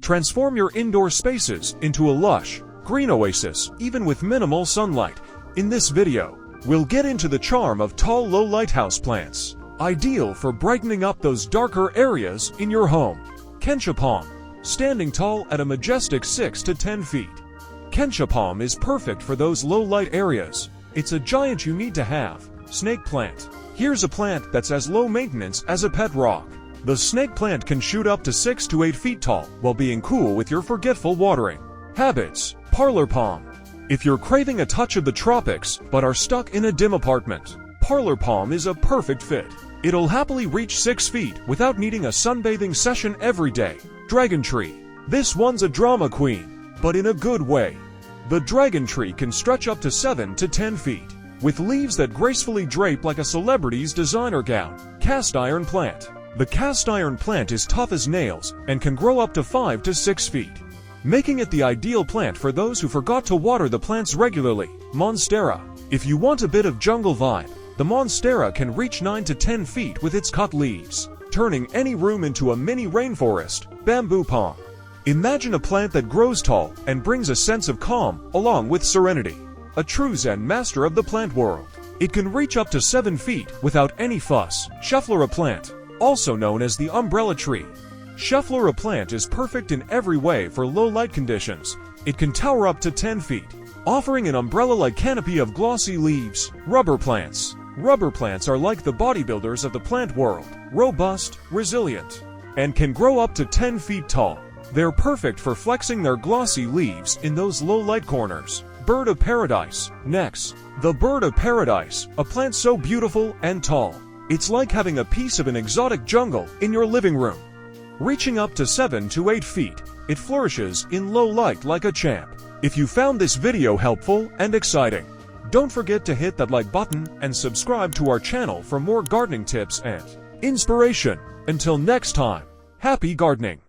Transform your indoor spaces into a lush, green oasis, even with minimal sunlight. In this video, we'll get into the charm of tall, low-light houseplants, ideal for brightening up those darker areas in your home. Kentia Palm, standing tall at a majestic 6 to 10 feet. Kentia Palm is perfect for those low-light areas. It's a giant you need to have. Snake plant. Here's a plant that's as low maintenance as a pet rock. The snake plant can shoot up to 6 to 8 feet tall while being cool with your forgetful watering. Habits. Parlor palm. If you're craving a touch of the tropics but are stuck in a dim apartment, parlor palm is a perfect fit. It'll happily reach 6 feet without needing a sunbathing session every day. Dragon tree. This one's a drama queen, but in a good way. The dragon tree can stretch up to 7 to 10 feet, with leaves that gracefully drape like a celebrity's designer gown. Cast iron plant. The cast iron plant is tough as nails and can grow up to 5 to 6 feet, making it the ideal plant for those who forgot to water the plants regularly. Monstera. If you want a bit of jungle vibe, the monstera can reach 9 to 10 feet with its cut leaves, turning any room into a mini rainforest. Bamboo palm. Imagine a plant that grows tall and brings a sense of calm along with serenity. A true Zen master of the plant world. It can reach up to 7 feet without any fuss. Schefflera plant, also known as the umbrella tree. Schefflera plant is perfect in every way for low light conditions. It can tower up to 10 feet, offering an umbrella-like canopy of glossy leaves. Rubber plants. Rubber plants are like the bodybuilders of the plant world, robust, resilient, and can grow up to 10 feet tall. They're perfect for flexing their glossy leaves in those low-light corners. Bird of paradise. Next, the bird of paradise, a plant so beautiful and tall, it's like having a piece of an exotic jungle in your living room. Reaching up to 7 to 8 feet, it flourishes in low light like a champ. If you found this video helpful and exciting, don't forget to hit that like button and subscribe to our channel for more gardening tips and inspiration. Until next time, happy gardening!